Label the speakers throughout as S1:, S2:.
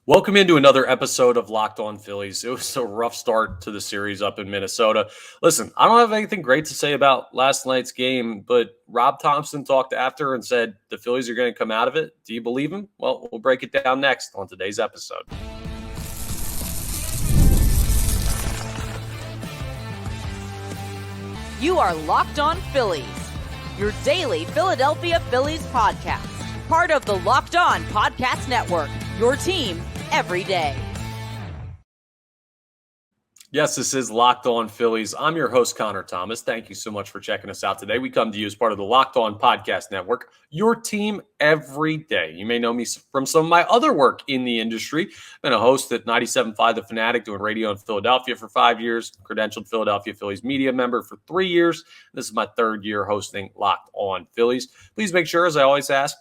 S1: Welcome into another episode of Locked On Phillies. It was a rough start to the series up in Minnesota. Listen, I don't have anything great to say about last night's game, but Rob Thompson talked after and said the Phillies are going to come out of it. Do you believe him? Well, we'll break it down next on today's episode.
S2: You are Locked On Phillies, your daily Philadelphia Phillies podcast. Part of the Locked On Podcast Network, your team every day.
S1: Yes, this is Locked On Phillies. I'm your host, Connor Thomas. Thank you so much for checking us out today. We come to you as part of the Locked On Podcast Network, your team every day. You may know me from some of my other work in the industry. I've been a host at 97.5 The Fanatic, doing radio in Philadelphia for 5 years, credentialed Philadelphia Phillies media member for 3 years. This is my third year hosting Locked On Phillies. Please make sure, as I always ask,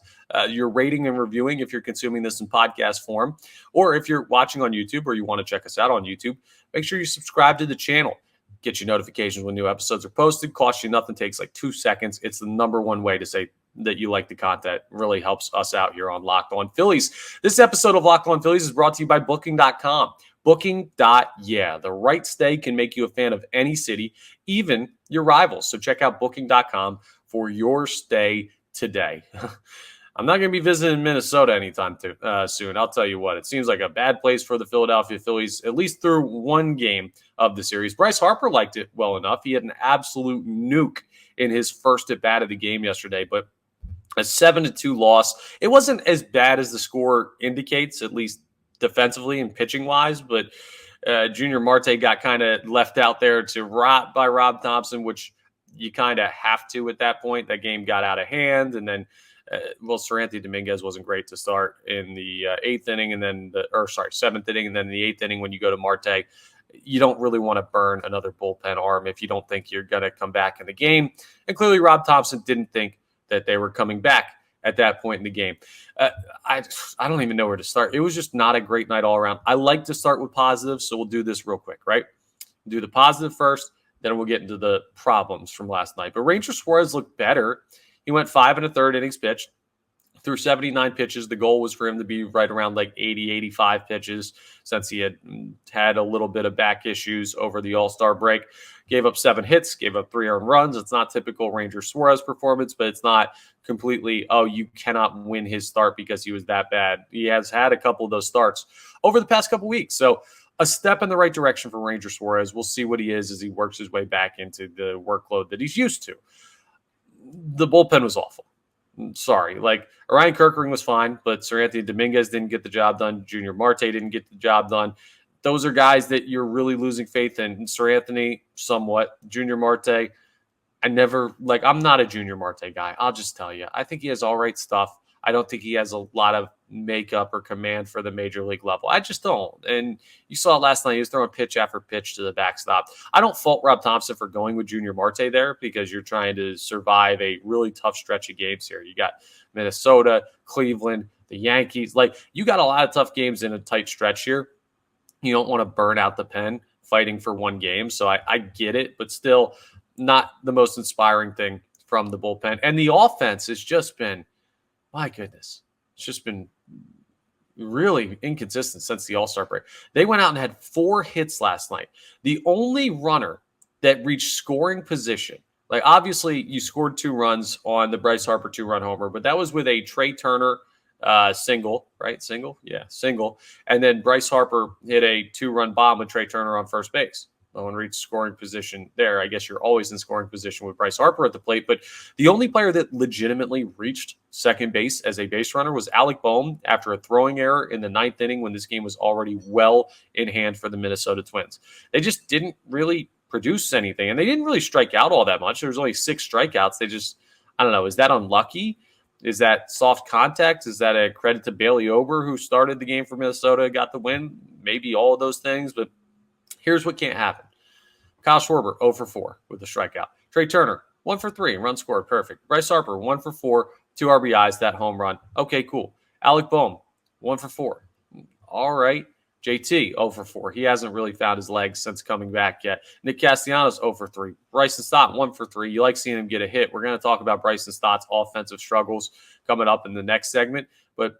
S1: you're rating and reviewing if you're consuming this in podcast form, or if you're watching on YouTube or you want to check us out on YouTube, make sure you subscribe to the channel. Get your notifications when new episodes are posted. Costs you nothing, takes like 2 seconds. It's the number one way to say that you like the content. It really helps us out here on Locked On Phillies. This episode of Locked On Phillies is brought to you by Booking.com. Booking.The. The right stay can make you a fan of any city, even your rivals. So check out Booking.com for your stay today. I'm not going to be visiting Minnesota anytime soon. I'll tell you what, it seems like a bad place for the Philadelphia Phillies, at least through one game of the series. Bryce Harper liked it well enough. He had an absolute nuke in his first at-bat of the game yesterday, but a 7-2 loss. It wasn't as bad as the score indicates, at least defensively and pitching-wise, but Junior Marte got kind of left out there to rot by Rob Thompson, which you kind of have to at that point. That game got out of hand, and then Seranthony Dominguez wasn't great to start in the seventh inning, and then the eighth inning when you go to Marte, you don't really want to burn another bullpen arm if you don't think you're going to come back in the game. And clearly Rob Thompson didn't think that they were coming back at that point in the game. I don't even know where to start. It was just not a great night all around. I like to start with positives, so we'll do this real quick, right? Do the positive first, then we'll get into the problems from last night. But Ranger Suarez looked better. He went 5 1/3 innings pitched through 79 pitches. The goal was for him to be right around like 80, 85 pitches since he had a little bit of back issues over the All-Star break. Gave up 7 hits, gave up 3 earned runs. It's not typical Ranger Suarez performance, but it's not completely, you cannot win his start because he was that bad. He has had a couple of those starts over the past couple of weeks. So a step in the right direction for Ranger Suarez. We'll see what he is as he works his way back into the workload that he's used to. The bullpen was awful. Sorry. Orion Kerkering was fine, but Seranthony Dominguez didn't get the job done. Junior Marte didn't get the job done. Those are guys that you're really losing faith in. And Seranthony, somewhat. Junior Marte, I'm not a Junior Marte guy. I'll just tell you. I think he has all right stuff. I don't think he has a lot of makeup or command for the major league level. I just don't. And you saw it last night. He was throwing pitch after pitch to the backstop. I don't fault Rob Thompson for going with Junior Marte there because you're trying to survive a really tough stretch of games here. You got Minnesota, Cleveland, the Yankees. You got a lot of tough games in a tight stretch here. You don't want to burn out the pen fighting for one game. So I get it, but still not the most inspiring thing from the bullpen. And the offense has just been, my goodness, it's just been really inconsistent since the All-Star break. They went out and had 4 hits last night. The only runner that reached scoring position, obviously you scored 2 runs on the Bryce Harper 2-run homer, but that was with a Trey Turner single, right? Single? Yeah, single. And then Bryce Harper hit a 2-run bomb with Trey Turner on first base. No one reached scoring position there. I guess you're always in scoring position with Bryce Harper at the plate. But the only player that legitimately reached second base as a base runner was Alec Boehm after a throwing error in the 9th inning when this game was already well in hand for the Minnesota Twins. They just didn't really produce anything. And they didn't really strike out all that much. There was only 6 strikeouts. They just, I don't know, is that unlucky? Is that soft contact? Is that a credit to Bailey Ober, who started the game for Minnesota, got the win? Maybe all of those things, but here's what can't happen. Kyle Schwarber, 0 for 4 with a strikeout. Trey Turner, 1 for 3, run scored, perfect. Bryce Harper, 1 for 4, 2 RBIs, that home run. Okay, cool. Alec Boehm, 1 for 4. All right. JT, 0 for 4. He hasn't really found his legs since coming back yet. Nick Castellanos, 0 for 3. Bryson Stott, 1 for 3. You like seeing him get a hit. We're going to talk about Bryson Stott's offensive struggles coming up in the next segment. But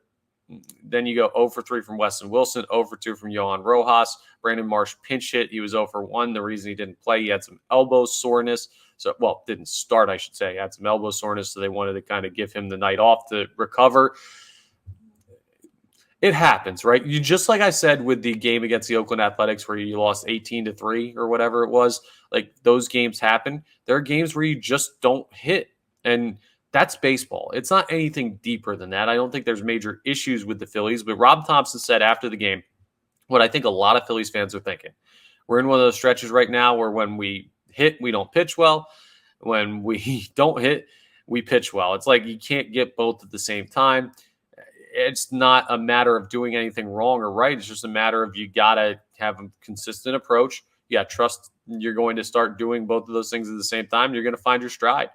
S1: Then you go 0 for 3 from Weston Wilson, 0 for 2 from Johan Rojas. Brandon Marsh pinch hit. He was 0 for 1. The reason he didn't play, he had some elbow soreness. So, didn't start, I should say. He had some elbow soreness, so they wanted to kind of give him the night off to recover. It happens, right? You just like I said with the game against the Oakland Athletics where you lost 18-3 or whatever it was, like those games happen. There are games where you just don't hit, and that's baseball. It's not anything deeper than that. I don't think there's major issues with the Phillies, but Rob Thompson said after the game what I think a lot of Phillies fans are thinking. We're in one of those stretches right now where when we hit, we don't pitch well. When we don't hit, we pitch well. It's like you can't get both at the same time. It's not a matter of doing anything wrong or right. It's just a matter of you got to have a consistent approach. You got to trust you're going to start doing both of those things at the same time. You're going to find your stride.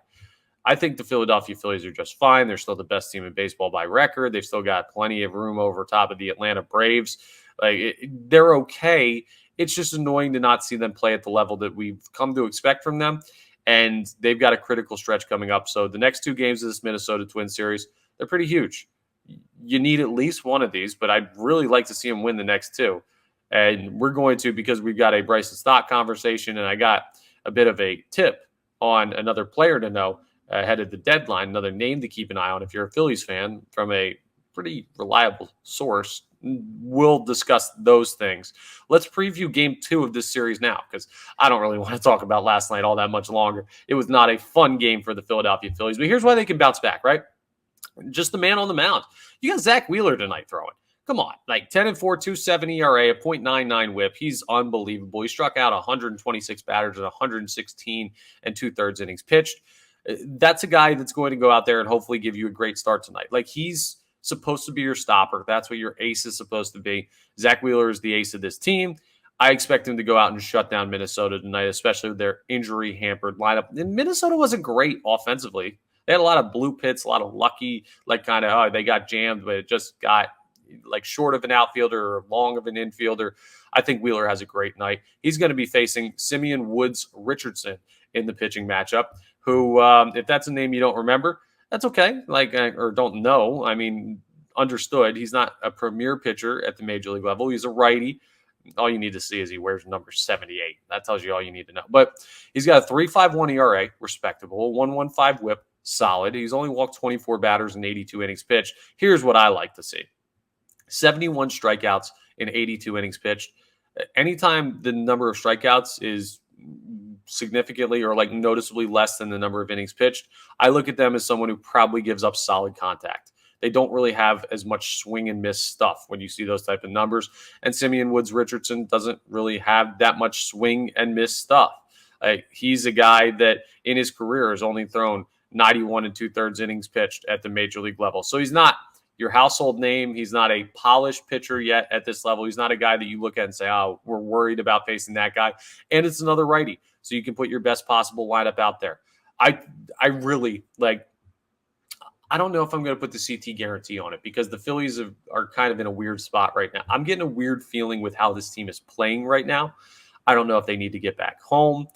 S1: I think the Philadelphia Phillies are just fine. They're still the best team in baseball by record. They've still got plenty of room over top of the Atlanta Braves. They're okay. It's just annoying to not see them play at the level that we've come to expect from them. And they've got a critical stretch coming up. So the next 2 games of this Minnesota Twins series, they're pretty huge. You need at least one of these, but I'd really like to see them win the next 2. And we're going to, because we've got a Bryson Stott conversation, and I got a bit of a tip on another player to know ahead of the deadline, another name to keep an eye on if you're a Phillies fan from a pretty reliable source. We'll discuss those things. Let's preview game 2 of this series now, because I don't really want to talk about last night all that much longer. It was not a fun game for the Philadelphia Phillies, but here's why they can bounce back, right? Just the man on the mound. You got Zack Wheeler tonight throwing. Come on, like 10-4, 2.7 ERA, a .99 WHIP. He's unbelievable. He struck out 126 batters in 116 and 2/3 innings pitched. That's a guy that's going to go out there and hopefully give you a great start tonight. Like, he's supposed to be your stopper. That's what your ace is supposed to be. Zack Wheeler is the ace of this team. I expect him to go out and shut down Minnesota tonight, especially with their injury-hampered lineup. And Minnesota wasn't great offensively. They had a lot of blue pits, a lot of lucky, like kind of, they got jammed, but it just got like short of an outfielder or long of an infielder. I think Wheeler has a great night. He's going to be facing Simeon Woods Richardson in the pitching matchup, who, if that's a name you don't remember, that's okay. Or don't know. I mean, understood. He's not a premier pitcher at the major league level. He's a righty. All you need to see is he wears number 78. That tells you all you need to know. But he's got a 3.51 ERA, respectable, 1.15 WHIP, solid. He's only walked 24 batters in 82 innings pitched. Here's what I like to see. 71 strikeouts in 82 innings pitched. Anytime the number of strikeouts is significantly or like noticeably less than the number of innings pitched, I look at them as someone who probably gives up solid contact. They don't really have as much swing and miss stuff when you see those type of numbers. And Simeon Woods Richardson doesn't really have that much swing and miss stuff. He's a guy that in his career has only thrown 91 and 2/3 innings pitched at the major league level. So he's not your household name. He's not a polished pitcher yet at this level. He's not a guy that you look at and say, oh, we're worried about facing that guy. And it's another righty. So you can put your best possible lineup out there. I really I don't know if I'm going to put the CT guarantee on it because the Phillies are kind of in a weird spot right now. I'm getting a weird feeling with how this team is playing right now. I don't know if they need to get back home.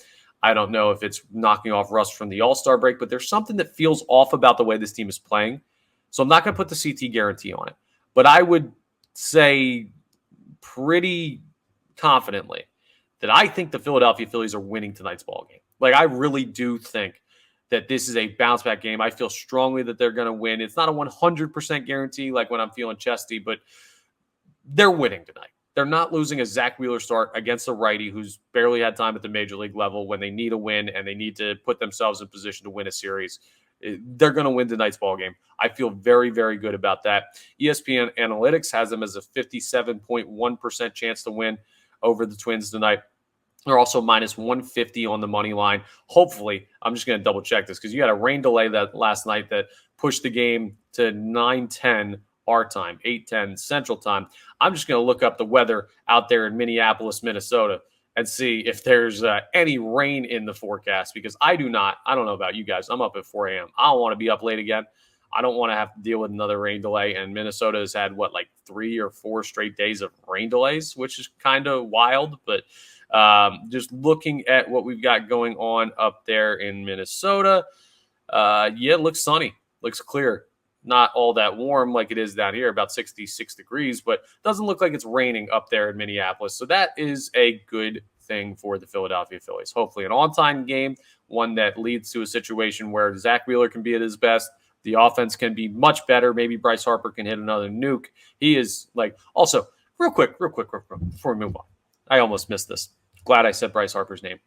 S1: I don't know if it's knocking off rust from the All-Star break, but there's something that feels off about the way this team is playing. So I'm not going to put the CT guarantee on it. But I would say pretty confidently that I think the Philadelphia Phillies are winning tonight's ball game. I really do think that this is a bounce-back game. I feel strongly that they're going to win. It's not a 100% guarantee like when I'm feeling chesty, but they're winning tonight. They're not losing a Zack Wheeler start against a righty who's barely had time at the major league level when they need a win and they need to put themselves in position to win a series. They're going to win tonight's ball game. I feel very, very good about that. ESPN Analytics has them as a 57.1% chance to win over the Twins tonight. They're also minus 150 on the money line. Hopefully, I'm just going to double check this because you had a rain delay that last night that pushed the game to 9:10 our time, 8:10 Central Time. I'm just going to look up the weather out there in Minneapolis, Minnesota, and see if there's any rain in the forecast because I do not. I don't know about you guys. I'm up at 4 a.m. I don't want to be up late again. I don't want to have to deal with another rain delay. And Minnesota has had, 3 or 4 straight days of rain delays, which is kind of wild. But just looking at what we've got going on up there in Minnesota, it looks sunny, looks clear. not all that warm like it is down here, about 66 degrees, but doesn't look like it's raining up there in Minneapolis. So that is a good thing for the Philadelphia Phillies. Hopefully an on-time game, one that leads to a situation where Zack Wheeler can be at his best. The offense can be much better. Maybe Bryce Harper can hit another nuke. He is like, also, real quick, before we move on. I almost missed this. Glad I said Bryce Harper's name.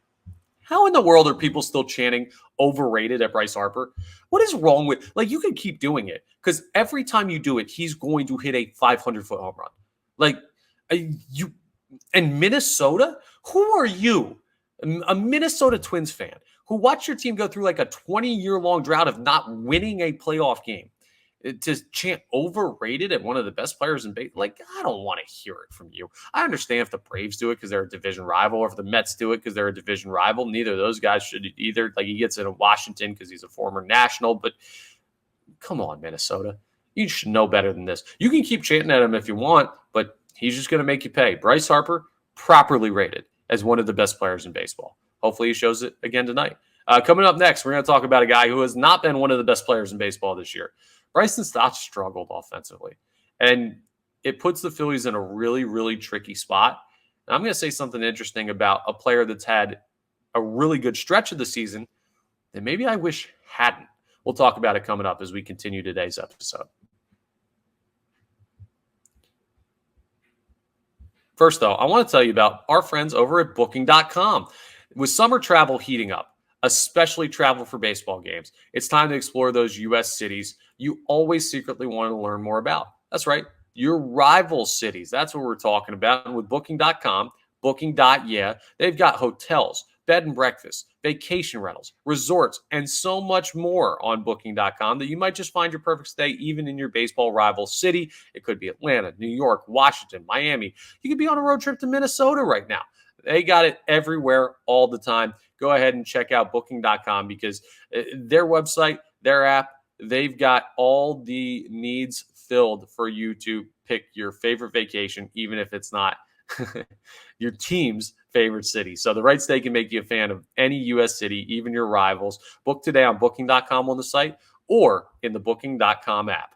S1: How in the world are people still chanting overrated at Bryce Harper? What is wrong with, like, you can keep doing it because every time you do it, he's going to hit a 500-foot home run. Like, you, and Minnesota? Who are you? A Minnesota Twins fan who watched your team go through like a 20-year-long drought of not winning a playoff game to chant overrated at one of the best players in baseball. Like, I don't want to hear it from you. I understand if the Braves do it because they're a division rival, or if the Mets do it because they're a division rival. Neither of those guys should either. Like, he gets it in Washington because he's a former national, but come on, Minnesota. You should know better than this. You can keep chanting at him if you want, but he's just going to make you pay. Bryce Harper, properly rated as one of the best players in baseball. Hopefully he shows it again tonight. Coming up next, we're going to talk about a guy who has not been one of the best players in baseball this year. Bryson Stott struggled offensively, and it puts the Phillies in a really, really tricky spot. And I'm going to say something interesting about a player that's had a really good stretch of the season that maybe I wish hadn't. We'll talk about it coming up as we continue today's episode. First, though, I want to tell you about our friends over at Booking.com. With summer travel heating up, especially travel for baseball games, it's time to explore those U.S. cities you always secretly wanted to learn more about. That's right, your rival cities. That's what we're talking about. And with Booking.com, Booking.yeah, they've got hotels, bed and breakfast, vacation rentals, resorts, and so much more on Booking.com that you might just find your perfect stay even in your baseball rival city. It could be Atlanta, New York, Washington, Miami. You could be on a road trip to Minnesota right now. They got it everywhere all the time. Go ahead and check out Booking.com because their website, their app, they've got all the needs filled for you to pick your favorite vacation, even if it's not your team's favorite city. So the right stay can make you a fan of any U.S. city, even your rivals. Book today on Booking.com on the site or in the Booking.com app.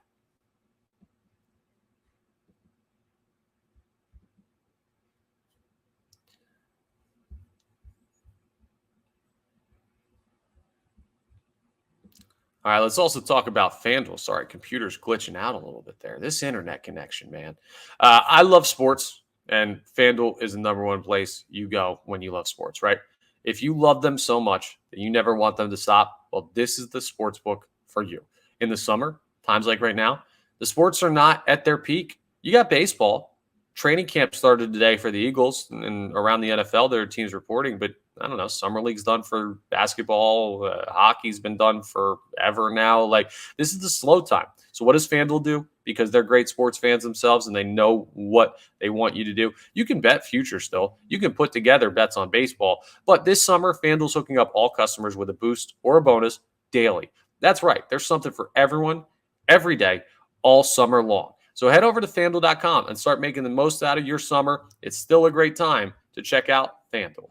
S1: All right, let's also talk about FanDuel. Sorry, computer's glitching out a little bit there. This internet connection, man. I love sports, and FanDuel is the number one place you go when you love sports, right? If you love them so much that you never want them to stop, well, this is the sports book for you. In the summer, times like right now, the sports are not at their peak. You got baseball. Training camp started today for the Eagles, and around the NFL, there are teams reporting, but I don't know, summer league's done for basketball. Hockey's been done forever now. Like, this is the slow time. So what does FanDuel do? Because they're great sports fans themselves and they know what they want you to do. You can bet futures still. You can put together bets on baseball. But this summer, FanDuel's hooking up all customers with a boost or a bonus daily. That's right. There's something for everyone, every day, all summer long. So head over to FanDuel.com and start making the most out of your summer. It's still a great time to check out FanDuel.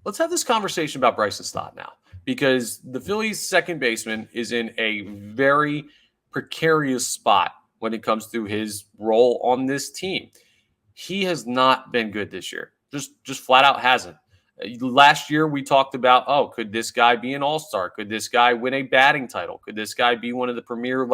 S1: Let's have this conversation about Bryson Stott now, because the Phillies' second baseman is in a very precarious spot when it comes to his role on this team. He has not been good this year. Just flat out hasn't. Last year, we talked about, could this guy be an all-star? Could this guy win a batting title? Could this guy be one of the premier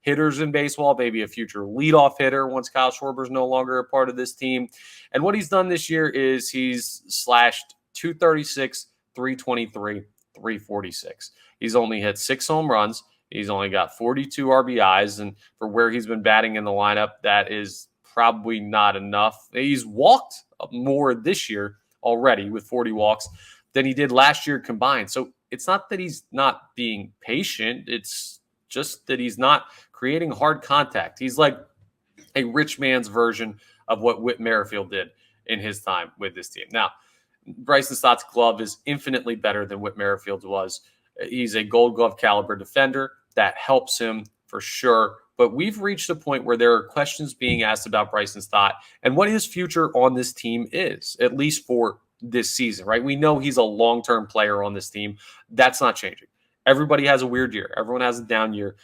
S1: hitters in baseball, maybe a future leadoff hitter once Kyle Schwarber's no longer a part of this team? And what he's done this year is he's slashed 236, 323, 346. He's only hit 6 home runs. He's only got 42 RBIs. And for where he's been batting in the lineup, that is probably not enough. He's walked more this year already with 40 walks than he did last year combined. So it's not that he's not being patient. It's just that he's not creating hard contact. He's like a rich man's version of what Whit Merrifield did in his time with this team. Now, Bryson Stott's glove is infinitely better than Whit Merrifield's was. He's a Gold Glove caliber defender. That helps him for sure. But we've reached a point where there are questions being asked about Bryson Stott and what his future on this team is, at least for this season, right? We know he's a long-term player on this team. That's not changing. Everybody has a weird year. Everyone has a down year.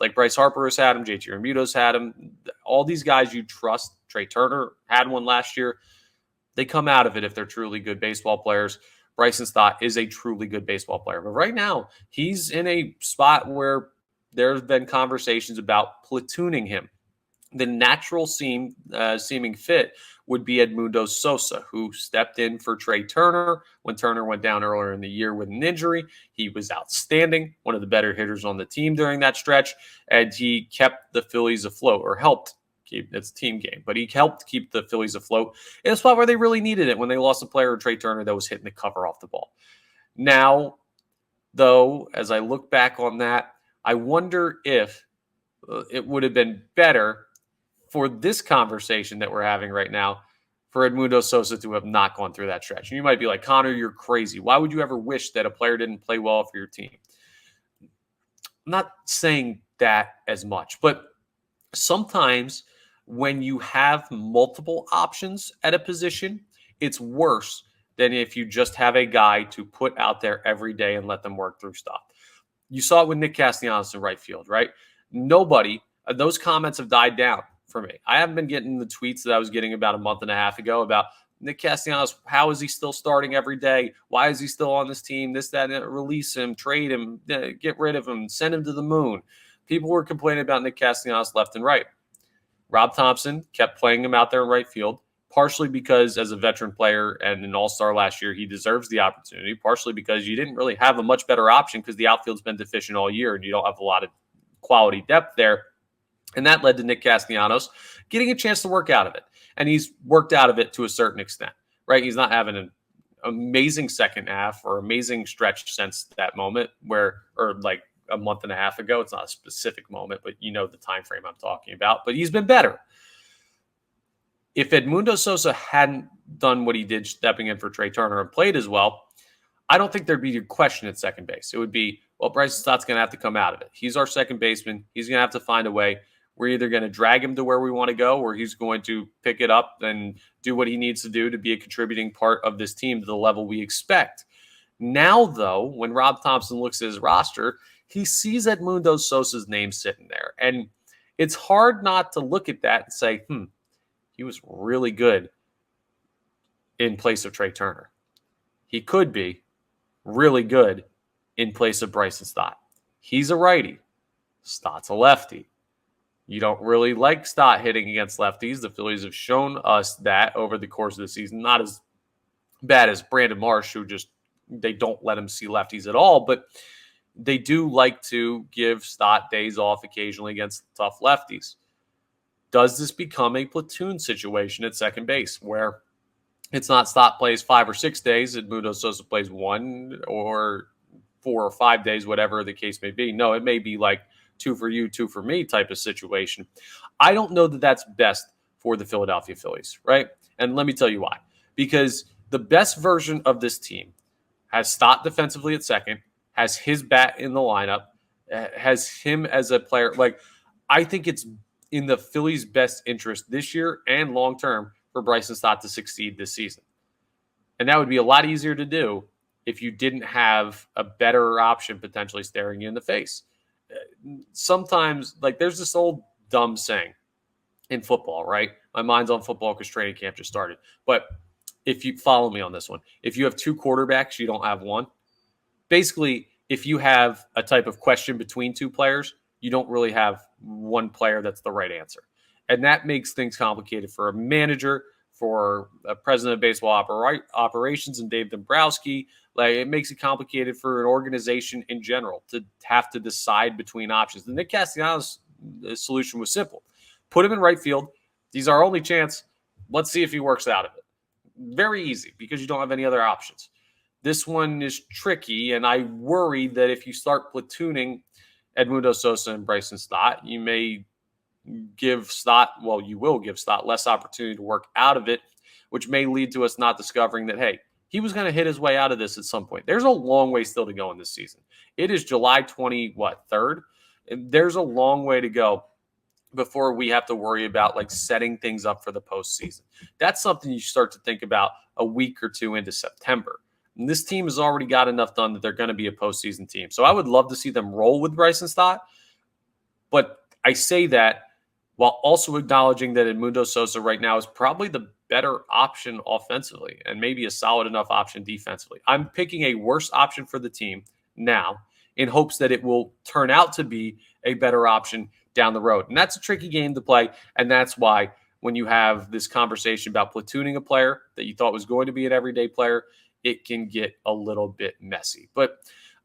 S1: Like Bryce Harper has had him. JT Realmuto's had him. All these guys you trust. Trey Turner had one last year. They come out of it if they're truly good baseball players. Bryson Stott is a truly good baseball player. But right now, he's in a spot where there have been conversations about platooning him. The natural seeming fit would be Edmundo Sosa, who stepped in for Trey Turner when Turner went down earlier in the year with an injury. He was outstanding, one of the better hitters on the team during that stretch, and he kept the Phillies afloat, or helped keep, it's a team game, but he helped keep the Phillies afloat in a spot where they really needed it when they lost a player, Trey Turner, that was hitting the cover off the ball. Now, though, as I look back on that, I wonder if it would have been better for this conversation that we're having right now for Edmundo Sosa to have not gone through that stretch. And you might be like, Connor, you're crazy. Why would you ever wish that a player didn't play well for your team? I'm not saying that as much, but sometimes when you have multiple options at a position, it's worse than if you just have a guy to put out there every day and let them work through stuff. You saw it with Nick Castellanos in right field, right? Nobody, those comments have died down for me. I haven't been getting the tweets that I was getting about a month and a half ago about Nick Castellanos. How is he still starting every day? Why is he still on this team? This, that, and release him, trade him, get rid of him, send him to the moon. People were complaining about Nick Castellanos left and right. Rob Thompson kept playing him out there in right field, partially because as a veteran player and an all-star last year, he deserves the opportunity, partially because you didn't really have a much better option because the outfield's been deficient all year and you don't have a lot of quality depth there. And that led to Nick Castellanos getting a chance to work out of it. And he's worked out of it to a certain extent, right? He's not having an amazing second half or amazing stretch since that moment or like a month and a half ago. It's not a specific moment, but you know the time frame I'm talking about. But he's been better. If Edmundo Sosa hadn't done what he did stepping in for Trey Turner and played as well, I don't think there'd be a question at second base. It would be, well, Bryson Stott's going to have to come out of it. He's our second baseman. He's going to have to find a way. We're either going to drag him to where we want to go, or he's going to pick it up and do what he needs to do to be a contributing part of this team to the level we expect. Now, though, when Rob Thompson looks at his roster, he sees Edmundo Sosa's name sitting there. And it's hard not to look at that and say, he was really good in place of Trey Turner. He could be really good in place of Bryson Stott. He's a righty. Stott's a lefty. You don't really like Stott hitting against lefties. The Phillies have shown us that over the course of the season. Not as bad as Brandon Marsh, who they don't let him see lefties at all, but they do like to give Stott days off occasionally against tough lefties. Does this become a platoon situation at second base where it's not Stott plays 5 or 6 days, Edmundo Sosa plays 1 or 4 or 5 days, whatever the case may be? No, it may be like 2 for you, 2 for me type of situation. I don't know that that's best for the Philadelphia Phillies, right? And let me tell you why. Because the best version of this team has Stott defensively at second, has his bat in the lineup, has him as a player. Like, I think it's in the Phillies' best interest this year and long-term for Bryson Stott to succeed this season. And that would be a lot easier to do if you didn't have a better option potentially staring you in the face. Sometimes, like, there's this old dumb saying in football, right? My mind's on football because training camp just started. But if you follow me on this one, if you have 2 quarterbacks, you don't have one. Basically, if you have a type of question between 2 players, you don't really have one player that's the right answer. And that makes things complicated for a manager, for a president of baseball operations and Dave Dombrowski. Like, it makes it complicated for an organization in general to have to decide between options. The Nick Castellanos solution was simple. Put him in right field. He's our only chance. Let's see if he works out of it. Very easy because you don't have any other options. This one is tricky, and I worry that if you start platooning Edmundo Sosa and Bryson Stott, you may give Stott, well, you will give Stott less opportunity to work out of it, which may lead to us not discovering that, hey, he was going to hit his way out of this at some point. There's a long way still to go in this season. It is July 3rd? And there's a long way to go before we have to worry about like setting things up for the postseason. That's something you start to think about a week or 2 into September. And this team has already got enough done that they're going to be a postseason team. So I would love to see them roll with Bryson Stott. But I say that while also acknowledging that Edmundo Sosa right now is probably the better option offensively and maybe a solid enough option defensively. I'm picking a worse option for the team now in hopes that it will turn out to be a better option down the road. And that's a tricky game to play. And that's why when you have this conversation about platooning a player that you thought was going to be an everyday player, it can get a little bit messy. But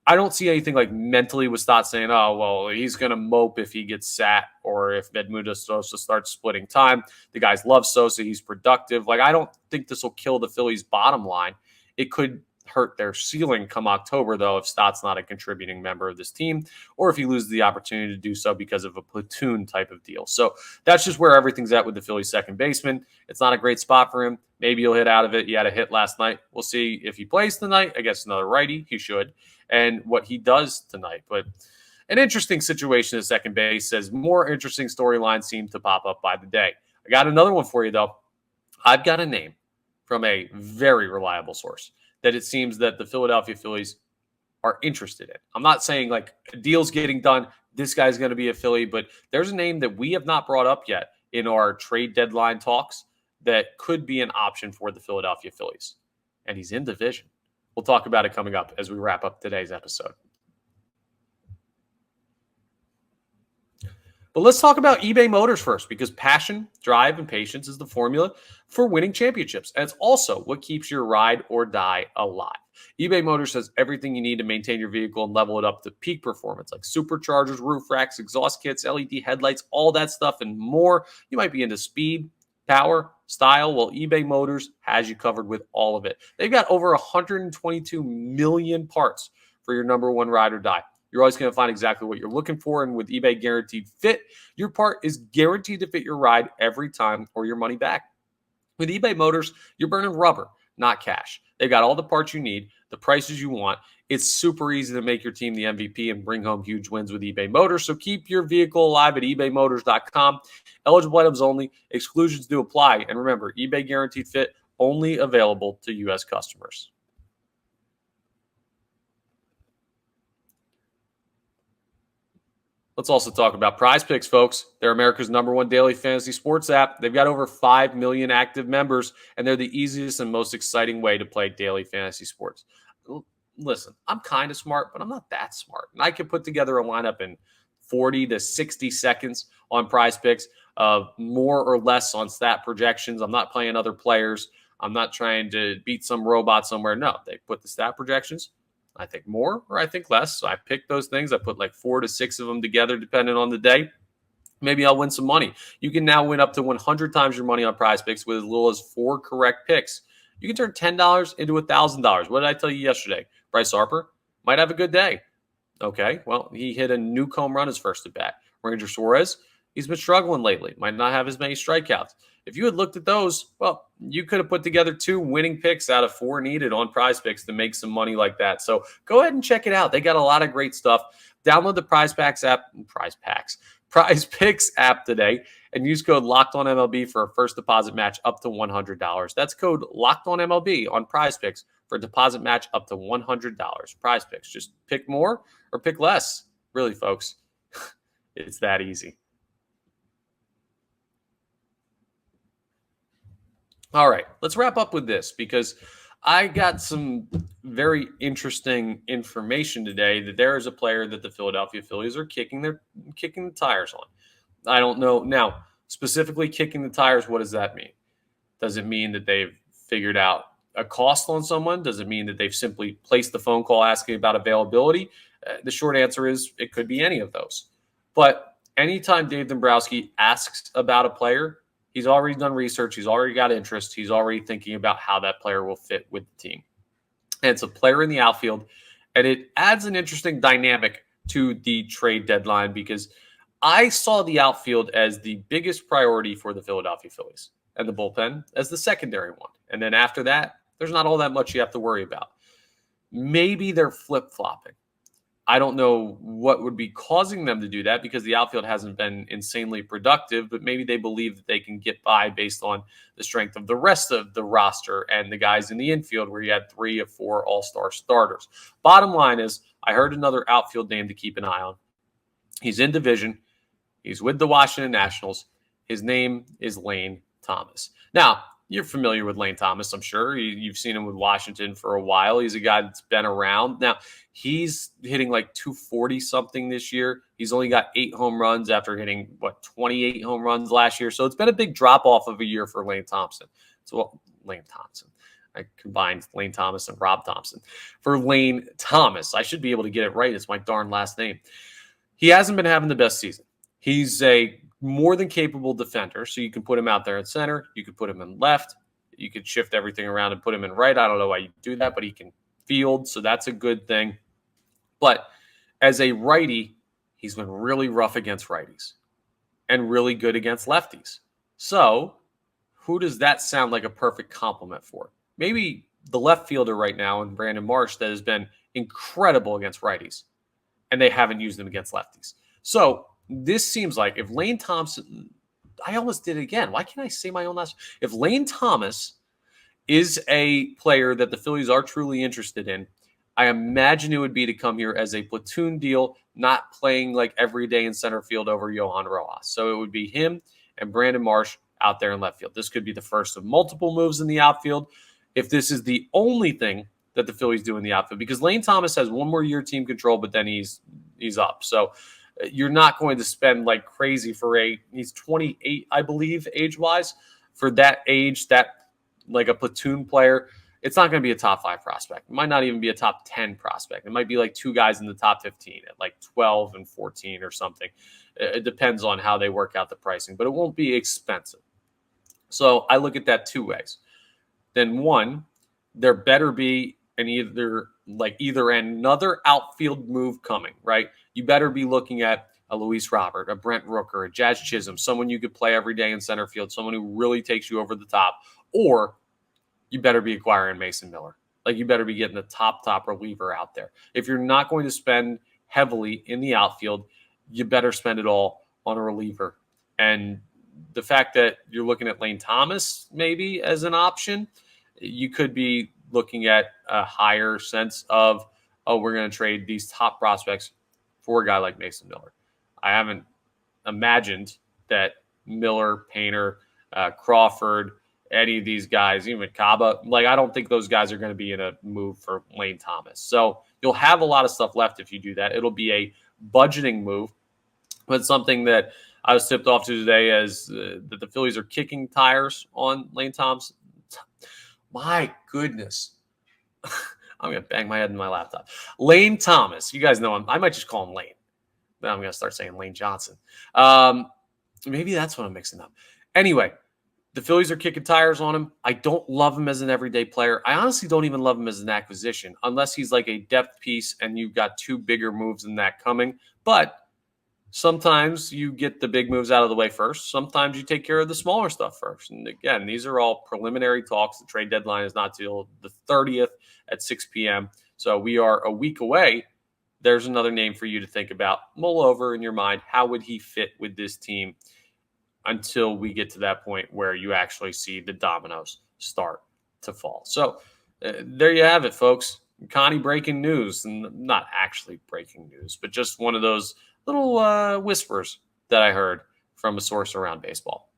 S1: I don't see anything like mentally with Stott saying, oh, well, he's going to mope if he gets sat or if Edmundo Sosa starts splitting time. The guys love Sosa. He's productive. Like, I don't think this will kill the Phillies' bottom line. It could hurt their ceiling come October, though, if Stott's not a contributing member of this team or if he loses the opportunity to do so because of a platoon type of deal. So that's just where everything's at with the Phillies second baseman. It's not a great spot for him. Maybe he'll hit out of it. He had a hit last night. We'll see if he plays tonight against another righty. He should. And what he does tonight. But an interesting situation at second base, as more interesting storylines seem to pop up by the day. I got another one for you, though. I've got a name from a very reliable source that it seems that the Philadelphia Phillies are interested in. I'm not saying like a deal's getting done, this guy's going to be a Philly, but there's a name that we have not brought up yet in our trade deadline talks that could be an option for the Philadelphia Phillies. And he's in division. We'll talk about it coming up as we wrap up today's episode. But let's talk about eBay Motors first, because passion, drive, and patience is the formula for winning championships. And it's also what keeps your ride or die alive. eBay Motors has everything you need to maintain your vehicle and level it up to peak performance, like superchargers, roof racks, exhaust kits, LED headlights, all that stuff and more. You might be into speed, power, style. Well, eBay Motors has you covered with all of it. They've got over 122 million parts for your number one ride or die. You're always going to find exactly what you're looking for. And with eBay Guaranteed Fit, your part is guaranteed to fit your ride every time or your money back. With eBay Motors, you're burning rubber, not cash. They've got all the parts you need, the prices you want. It's super easy to make your team the MVP and bring home huge wins with eBay Motors. So keep your vehicle alive at ebaymotors.com. Eligible items only. Exclusions do apply. And remember, eBay Guaranteed Fit only available to U.S. customers. Let's also talk about Prize Picks, folks. They're America's #1 daily fantasy sports app. They've got over 5 million active members, and they're the easiest and most exciting way to play daily fantasy sports. Listen, I'm kind of smart, but I'm not that smart. And I can put together a lineup in 40 to 60 seconds on Prize Picks, more or less on stat projections. I'm not playing other players. I'm not trying to beat some robot somewhere. No, they put the stat projections. I think more or I think less. So I pick those things. I put like 4 to 6 of them together, depending on the day. Maybe I'll win some money. You can now win up to 100 times your money on Prize Picks with as little as 4 correct picks. You can turn $10 into $1,000. What did I tell you yesterday? Bryce Harper might have a good day. Okay, well, he hit a new home run his first at bat. Ranger Suarez, he's been struggling lately. Might not have as many strikeouts. If you had looked at those, well, you could have put together 2 winning picks out of 4 needed on Prize Picks to make some money like that. So go ahead and check it out. They got a lot of great stuff. Download the Prize Picks app today and use code LOCKEDONMLB for a first deposit match up to $100. That's code LOCKEDONMLB on Prize Picks for a deposit match up to $100. Prize Picks. Just pick more or pick less. Really, folks, it's that easy. All right, let's wrap up with this because I got some very interesting information today that there is a player that the Philadelphia Phillies are kicking the tires on. I don't know. Now, specifically kicking the tires, what does that mean? Does it mean that they've figured out a cost on someone? Does it mean that they've simply placed the phone call asking about availability? The short answer is it could be any of those. But anytime Dave Dombrowski asks about a player, he's already done research. He's already got interest. He's already thinking about how that player will fit with the team. And it's a player in the outfield, and it adds an interesting dynamic to the trade deadline because I saw the outfield as the biggest priority for the Philadelphia Phillies and the bullpen as the secondary one. And then after that, there's not all that much you have to worry about. Maybe they're flip-flopping. I don't know what would be causing them to do that because the outfield hasn't been insanely productive, but maybe they believe that they can get by based on the strength of the rest of the roster and the guys in the infield where you had 3 of 4 all-star starters. Bottom line is, I heard another outfield name to keep an eye on. He's in division. He's with the Washington Nationals. His name is Lane Thomas. Now, you're familiar with Lane Thomas, I'm sure. You've seen him with Washington for a while. He's a guy that's been around. Now, he's hitting like 240-something this year. He's only got 8 home runs after hitting, 28 home runs last year. So it's been a big drop-off of a year for Lane Thompson. Lane Thompson. I combined Lane Thomas and Rob Thompson. For Lane Thomas, I should be able to get it right. It's my darn last name. He hasn't been having the best season. He's a more than capable defender, so you can put him out there in center. You could put him in left. You could shift everything around and put him in right. I don't know why you do that, but he can field, so that's a good thing. But as a righty, he's been really rough against righties and really good against lefties. So who does that sound like a perfect compliment for? Maybe the left fielder right now in Brandon Marsh that has been incredible against righties, and they haven't used him against lefties. So this seems like if Lane Thompson, I almost did it again. Why can't I say my own last? If Lane Thomas is a player that the Phillies are truly interested in, I imagine it would be to come here as a platoon deal, not playing like every day in center field over Johan Rojas. So it would be him and Brandon Marsh out there in left field. This could be the first of multiple moves in the outfield. If this is the only thing that the Phillies do in the outfield, because Lane Thomas has one more year team control, but then he's up. So you're not going to spend like crazy for he's 28, I believe, age-wise. For that age, that like a platoon player, it's not going to be a top 5 prospect. It might not even be a top 10 prospect. It might be like 2 guys in the top 15 at like 12 and 14 or something. It depends on how they work out the pricing, but it won't be expensive. So I look at that 2 ways. Then one, there better be either another outfield move coming, right? You better be looking at a Luis Robert, a Brent Rooker, a Jazz Chisholm, someone you could play every day in center field, someone who really takes you over the top, or you better be acquiring Mason Miller. Like you better be getting the top reliever out there. If you're not going to spend heavily in the outfield, you better spend it all on a reliever. And the fact that you're looking at Lane Thomas maybe as an option, you could be looking at a higher sense of, we're going to trade these top prospects for a guy like Mason Miller. I haven't imagined that Miller, Painter, Crawford, any of these guys, even Kaba, I don't think those guys are going to be in a move for Lane Thomas. So you'll have a lot of stuff left if you do that. It'll be a budgeting move, but something that I was tipped off to today as that the Phillies are kicking tires on Lane Thomas. My goodness. I'm going to bang my head in my laptop. Lane Thomas. You guys know him. I might just call him Lane. Then I'm going to start saying Lane Johnson. Maybe that's what I'm mixing up. Anyway, the Phillies are kicking tires on him. I don't love him as an everyday player. I honestly don't even love him as an acquisition, unless he's like a depth piece and you've got 2 bigger moves than that coming. But sometimes you get the big moves out of the way first. Sometimes you take care of the smaller stuff first. And again, these are all preliminary talks. The trade deadline is not till the 30th at 6 p.m. So we are a week away. There's another name for you to think about. Mull over in your mind. How would he fit with this team until we get to that point where you actually see the dominoes start to fall? So there you have it, folks. Connie breaking news. Not actually breaking news, but just one of those little whispers that I heard from a source around baseball.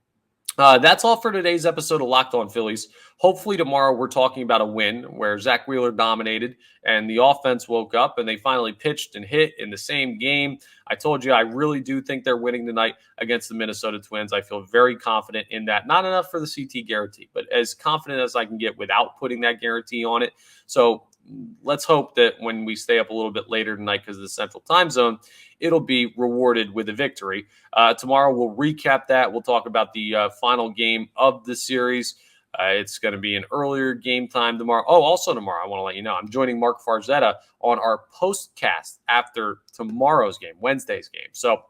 S1: That's all for today's episode of Locked On Phillies. Hopefully tomorrow we're talking about a win where Zack Wheeler dominated and the offense woke up and they finally pitched and hit in the same game. I told you I really do think they're winning tonight against the Minnesota Twins. I feel very confident in that. Not enough for the CT guarantee, but as confident as I can get without putting that guarantee on it. So let's hope that when we stay up a little bit later tonight because of the Central Time Zone, it'll be rewarded with a victory. Tomorrow we'll recap that. We'll talk about the final game of the series. It's going to be an earlier game time tomorrow. Oh, also tomorrow, I want to let you know, I'm joining Mark Farzetta on our postcast after tomorrow's game, Wednesday's game. So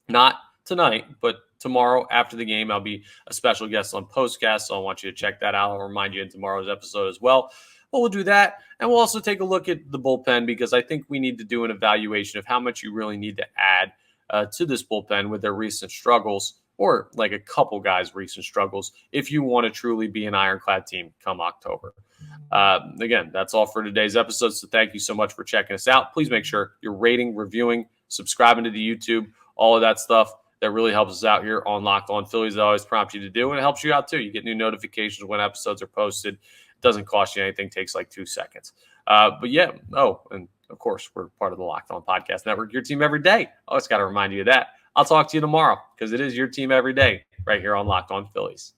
S1: not tonight, but tomorrow after the game, I'll be a special guest on postcast. So I want you to check that out. I'll remind you in tomorrow's episode as well. But we'll do that. And we'll also take a look at the bullpen because I think we need to do an evaluation of how much you really need to add to this bullpen with their recent struggles, or like a couple guys' recent struggles, if you want to truly be an ironclad team come October. Again, that's all for today's episode. So thank you so much for checking us out. Please make sure you're rating, reviewing, subscribing to the YouTube, all of that stuff. That really helps us out here on Locked On Phillies. I always prompt you to do, and it helps you out too. You get new notifications when episodes are posted. It doesn't cost you anything. It takes like 2 seconds. But yeah, and of course, we're part of the Locked On Podcast Network, your team every day. I always got to remind you of that. I'll talk to you tomorrow because it is your team every day right here on Locked On Phillies.